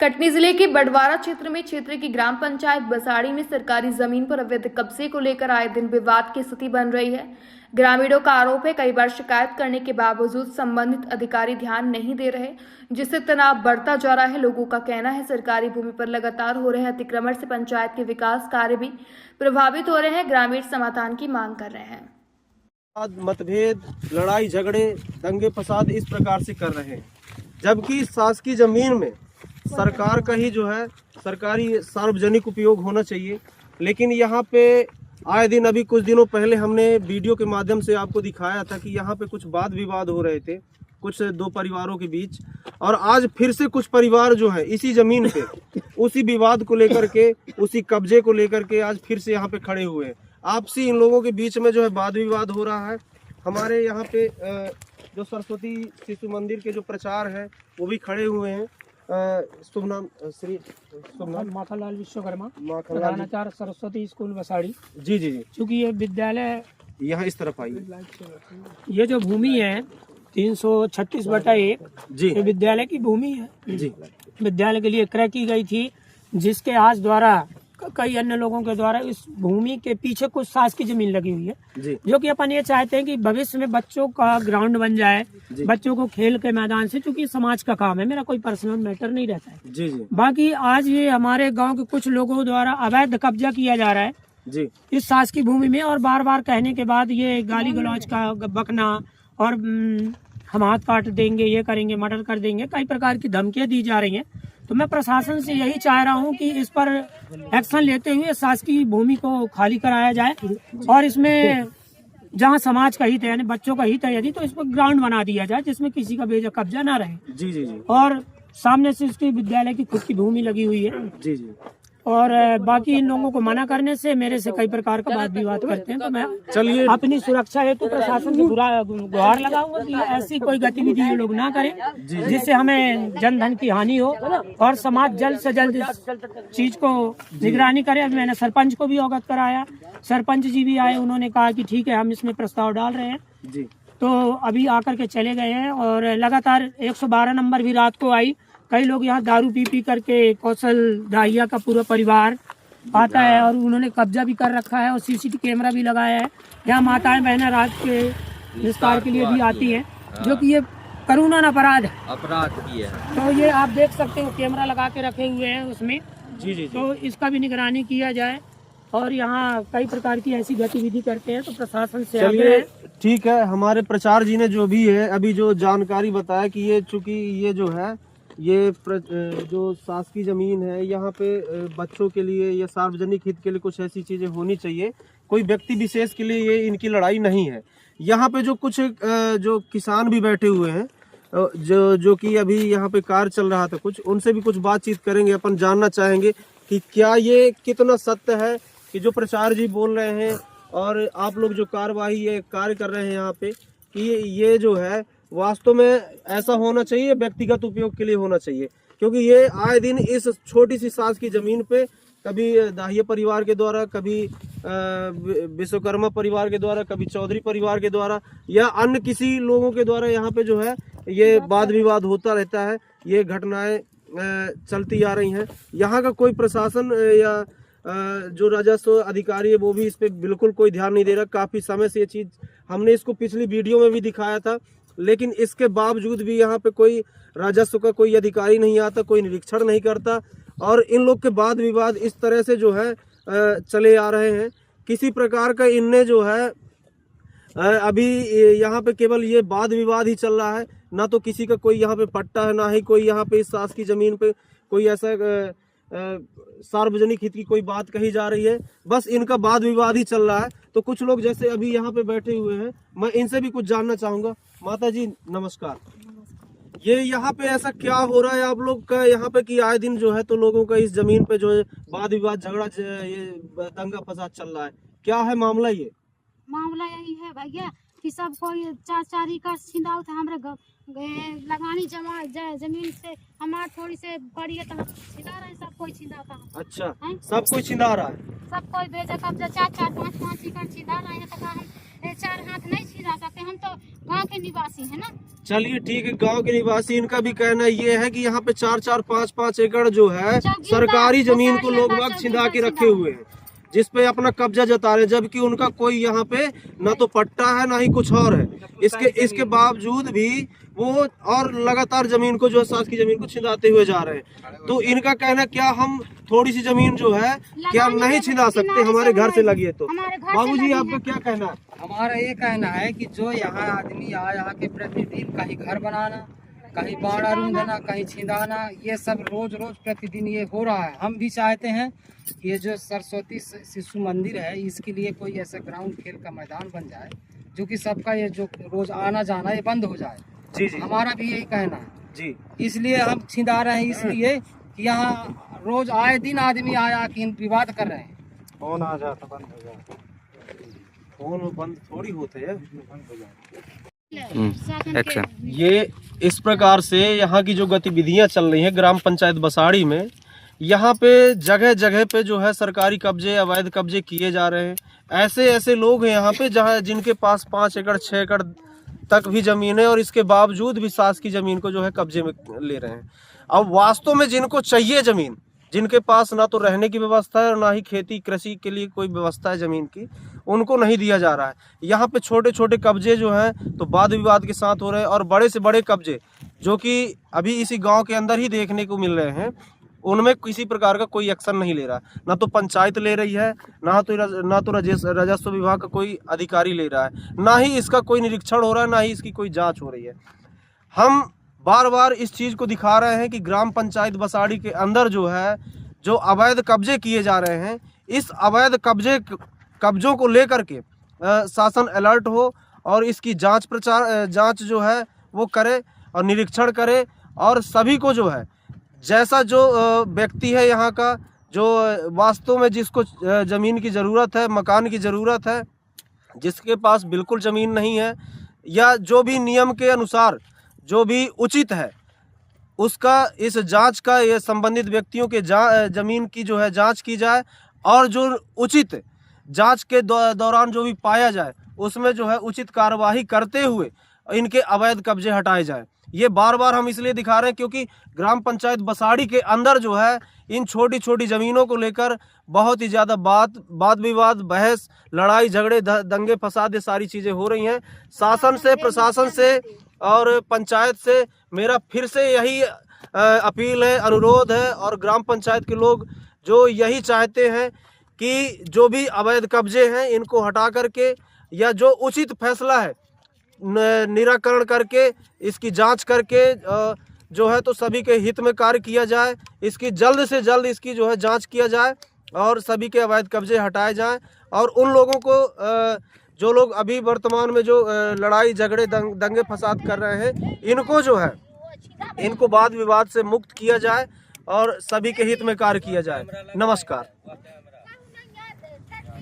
कटनी जिले के बडवारा क्षेत्र में क्षेत्र की ग्राम पंचायत बसाड़ी में सरकारी जमीन पर अवैध कब्जे को लेकर आए दिन विवाद की स्थिति बन रही है। ग्रामीणों का आरोप है कई बार शिकायत करने के बावजूद संबंधित अधिकारी ध्यान नहीं दे रहे, जिससे तनाव बढ़ता जा रहा है। लोगों का कहना है सरकारी भूमि पर लगातार हो रहे अतिक्रमण से पंचायत के विकास कार्य भी प्रभावित हो रहे हैं। ग्रामीण समाधान की मांग कर रहे हैं। मतभेद, लड़ाई झगड़े, दंगे फसाद इस प्रकार से कर रहे हैं, जबकि शासकीय जमीन में सरकार का ही जो है सरकारी सार्वजनिक उपयोग होना चाहिए। लेकिन यहाँ पे आए दिन, अभी कुछ दिनों पहले हमने वीडियो के माध्यम से आपको दिखाया था कि यहाँ पे कुछ वाद विवाद हो रहे थे कुछ दो परिवारों के बीच, और आज फिर से कुछ परिवार जो है इसी जमीन पे उसी विवाद को लेकर के, उसी कब्जे को लेकर के आज फिर से यहाँ पे खड़े हुए हैं। आपसी इन लोगों के बीच में जो है वाद विवाद हो रहा है। हमारे यहाँ पे जो सरस्वती शिशु मंदिर के जो प्रचार है वो भी खड़े हुए हैं। शुभ नाम श्री शुभ नाम माखनलाल विश्वकर्मा, माखनलाल प्रधानाचार्य सरस्वती स्कूल बसाड़ी। जी जी जी, चूँकि ये विद्यालय, यहाँ इस तरफ आइए। ये जो भूमि है 336/1 जी, ये विद्यालय की भूमि है। जी, विद्यालय के लिए क्रय की गई थी, जिसके आज द्वारा कई अन्य लोगों के द्वारा इस भूमि के पीछे कुछ शासकीय जमीन लगी हुई है, जी, जो कि अपन ये चाहते हैं कि भविष्य में बच्चों का ग्राउंड बन जाए, बच्चों को खेल के मैदान से, क्योंकि समाज का काम है, मेरा कोई पर्सनल मैटर नहीं रहता है। जी, जी, बाकी आज ये हमारे गांव के कुछ लोगों द्वारा अवैध कब्जा किया जा रहा है जी, इस शासकीय भूमि में, और बार बार कहने के बाद ये गाली गलौज का बकना और हम हाथ काट देंगे, ये करेंगे, मर्डर कर देंगे, कई प्रकार की धमकियां दी जा रही हैं। तो मैं प्रशासन से यही चाह रहा हूं कि इस पर एक्शन लेते हुए शासकीय भूमि को खाली कराया जाए, और इसमें जहां समाज का हित है, यानी बच्चों का हित है, यदि तो इस पर ग्राउंड बना दिया जाए जिसमें किसी का बेजा कब्जा ना रहे। जी, जी, जी, और सामने से इसकी विद्यालय की खुद की भूमि लगी हुई है, जी, जी। और बाकी इन लोगों को मना करने से मेरे से कई प्रकार का वाद विवाद करते हैं। तो मैं चलिए, अपनी सुरक्षा हेतु प्रशासन से गुहार लगाऊंगा कि ऐसी कोई गतिविधि ये लोग ना करें जिससे हमें जनधन की हानि हो, और समाज जल्द से जल्द इस चीज को निगरानी करे। अब मैंने सरपंच को भी अवगत कराया, सरपंच जी भी आए, उन्होंने कहा कि ठीक है हम इसमें प्रस्ताव डाल रहे हैं। जी, तो अभी आकर के चले गए हैं, और लगातार 112 नंबर भी रात को आई। कई लोग यहाँ दारू पी करके, कौशल दाहिया का पूरा परिवार आता है, और उन्होंने कब्जा भी कर रखा है, और सीसीटीवी कैमरा भी लगाया है। यहाँ माताएं बहनें रात के निस्तार के लिए भी आती हैं, जो कि ये कानूनन अपराध की है। तो ये आप देख सकते हो कैमरा लगा के रखे हुए हैं उसमें। जी, जी, तो इसका भी निगरानी किया जाए, और यहाँ कई प्रकार की ऐसी गतिविधि करते हैं तो प्रशासन से चलिए ठीक है। हमारे प्रचार जी ने जो भी है अभी जो जानकारी बताया कि ये चूंकि ये जो है ये जो शासकीय जमीन है, यहाँ पे बच्चों के लिए या सार्वजनिक हित के लिए कुछ ऐसी चीजें होनी चाहिए, कोई व्यक्ति विशेष के लिए ये इनकी लड़ाई नहीं है। यहाँ पे जो कुछ जो किसान भी बैठे हुए हैं, जो कि अभी यहाँ पे कार्य चल रहा था, कुछ उनसे भी कुछ बातचीत करेंगे। अपन जानना चाहेंगे कि क्या ये कितना सत्य है कि जो प्रचार जी बोल रहे हैं और आप लोग जो कार्यवाही ये कार्य कर रहे हैं यहाँ पे, कि ये जो है वास्तव में ऐसा होना चाहिए, व्यक्तिगत उपयोग के लिए होना चाहिए। क्योंकि ये आए दिन इस छोटी सी शासकीय जमीन पे कभी दाहिया परिवार के द्वारा, कभी विश्वकर्मा परिवार के द्वारा, कभी चौधरी परिवार के द्वारा, या अन्य किसी लोगों के द्वारा यहाँ पे जो है ये वाद विवाद होता रहता है, ये घटनाएं चलती आ रही हैं। यहाँ का कोई प्रशासन या जो राजस्व अधिकारी है वो भी इस पे बिल्कुल कोई ध्यान नहीं दे रहा। काफी समय से ये चीज हमने इसको पिछली वीडियो में भी दिखाया था, लेकिन इसके बावजूद भी यहाँ पे कोई राजस्व का कोई अधिकारी नहीं आता, कोई निरीक्षण नहीं करता, और इन लोग के वाद विवाद इस तरह से जो है चले आ रहे हैं। किसी प्रकार का इनने जो है अभी यहाँ पे केवल ये वाद विवाद ही चल रहा है, ना तो किसी का कोई यहाँ पे पट्टा है, ना ही कोई यहाँ पे इस शासकीय जमीन पे कोई ऐसा सार्वजनिक हित की कोई बात कही जा रही है, बस इनका वाद विवाद ही चल रहा है। तो कुछ लोग जैसे अभी यहाँ पे बैठे हुए हैं, मैं इनसे भी कुछ जानना चाहूंगा। माता जी नमस्कार। ये यहाँ पे ऐसा क्या हो रहा है आप लोग का यहाँ पे कि आए दिन जो है तो लोगों का इस जमीन पे जो है वाद विवाद झगड़ा, ये दंगा फसाद चल रहा है, क्या है मामला? ये मामला यही है भैया कि सब कोई चार का छिंदाव था हमारे लगानी जमीन से, हमारे थोड़ी से बड़ी है तो छिंदा रहे, सब कोई छिंदाता है। अच्छा, सब कोई छिंदा रहा है, सब कोई बेजा कब्जा 4-4, 5-5 एकड़ छिंदा रहे हैं। तो हम चार हाथ नहीं छिड़ा सकते, हम तो गांव के निवासी है ना। चलिए ठीक है, गांव के निवासी, इनका भी कहना ये है कि यहाँ पे 4-4, 5-5 एकड़ जो है सरकारी जमीन को लोग बाग छिंदा के रखे हुए हैं, जिस पे अपना कब्जा जता रहे हैं, जबकि उनका कोई यहाँ पे न तो पट्टा है ना ही कुछ और है। इसके बावजूद भी वो और लगातार जमीन को जो है शासकीय जमीन को छिंदाते हुए जा रहे हैं। तो इनका कहना क्या हम थोड़ी सी जमीन जो है क्या नहीं छिंदा सकते, हमारे घर से लगी है तो? बाबूजी आपका क्या कहना है? हमारा ये कहना है कि जो यहाँ आदमी आ के प्रतिदिन कहीं घर बनाना, कहीं बाड़ा रूंधना, कहीं छिंदाना, ये सब रोज प्रतिदिन ये हो रहा है। हम भी चाहते हैं कि ये जो सरस्वती शिशु मंदिर है इसके लिए कोई ऐसा ग्राउंड खेल का मैदान बन जाए जो कि सबका ये जो रोज आना जाना ये बंद हो जाए। जी जी, हमारा भी यही कहना है जी। इसलिए हम छिंदा रहे हैं, इसलिए कि यहाँ रोज आए दिन आदमी आया कि विवाद कर रहे हैं। फोन आ जाता बंद हो जाता, फोन बंद थोड़ी होते हैं। ये इस प्रकार से यहाँ की जो गतिविधियां चल रही हैं ग्राम पंचायत बसाड़ी में, यहाँ पे जगह जगह पे जो है सरकारी कब्जे, अवैध कब्जे किए जा रहे हैं। ऐसे लोग हैं यहाँ पे जहाँ जिनके पास 5 एकड़ 6 एकड़ तक भी जमीन है और इसके बावजूद भी शासकीय जमीन को जो है कब्जे में ले रहे हैं। अब वास्तव में जिनको चाहिए जमीन, जिनके पास ना तो रहने की व्यवस्था है और ना ही खेती कृषि के लिए कोई व्यवस्था है जमीन की, उनको नहीं दिया जा रहा है। यहाँ पे छोटे छोटे कब्जे जो हैं तो वाद विवाद के साथ हो रहे हैं, और बड़े से बड़े कब्जे जो कि अभी इसी गांव के अंदर ही देखने को मिल रहे हैं, उनमें किसी प्रकार का कोई एक्शन नहीं ले रहा। ना तो पंचायत ले रही है, ना तो राजस्व विभाग का कोई अधिकारी ले रहा है, ना ही इसका कोई निरीक्षण हो रहा है, ना ही इसकी कोई जाँच हो रही है। हम बार बार इस चीज़ को दिखा रहे हैं कि ग्राम पंचायत बसाड़ी के अंदर जो है जो अवैध कब्जे किए जा रहे हैं, इस अवैध कब्जों को लेकर के शासन अलर्ट हो और इसकी जांच जो है वो करे और निरीक्षण करे, और सभी को जो है जैसा जो व्यक्ति है यहाँ का जो वास्तव में जिसको ज़मीन की ज़रूरत है, मकान की ज़रूरत है, जिसके पास बिल्कुल ज़मीन नहीं है, या जो भी नियम के अनुसार जो भी उचित है उसका इस जांच का ये संबंधित व्यक्तियों के ज़मीन की जो है जांच की जाए, और जो उचित जांच के दौरान जो भी पाया जाए उसमें जो है उचित कार्यवाही करते हुए इनके अवैध कब्जे हटाए जाए। ये बार बार हम इसलिए दिखा रहे हैं क्योंकि ग्राम पंचायत बसाड़ी के अंदर जो है इन छोटी छोटी ज़मीनों को लेकर बहुत ही ज़्यादा वाद विवाद, बहस, लड़ाई झगड़े, दंगे फसाद, ये सारी चीज़ें हो रही हैं। शासन से, प्रशासन से और पंचायत से मेरा फिर से यही अपील है, अनुरोध है, और ग्राम पंचायत के लोग जो यही चाहते हैं कि जो भी अवैध कब्जे हैं इनको हटा करके या जो उचित फैसला है निराकरण करके इसकी जांच करके जो है तो सभी के हित में कार्य किया जाए। इसकी जल्द से जल्द इसकी जो है जांच किया जाए और सभी के अवैध कब्जे हटाए जाएं, और उन लोगों को जो लोग अभी वर्तमान में जो लड़ाई झगड़े दंगे फसाद कर रहे हैं, इनको जो है इनको वाद विवाद से मुक्त किया जाए और सभी के हित में कार्य किया जाए। नमस्कार।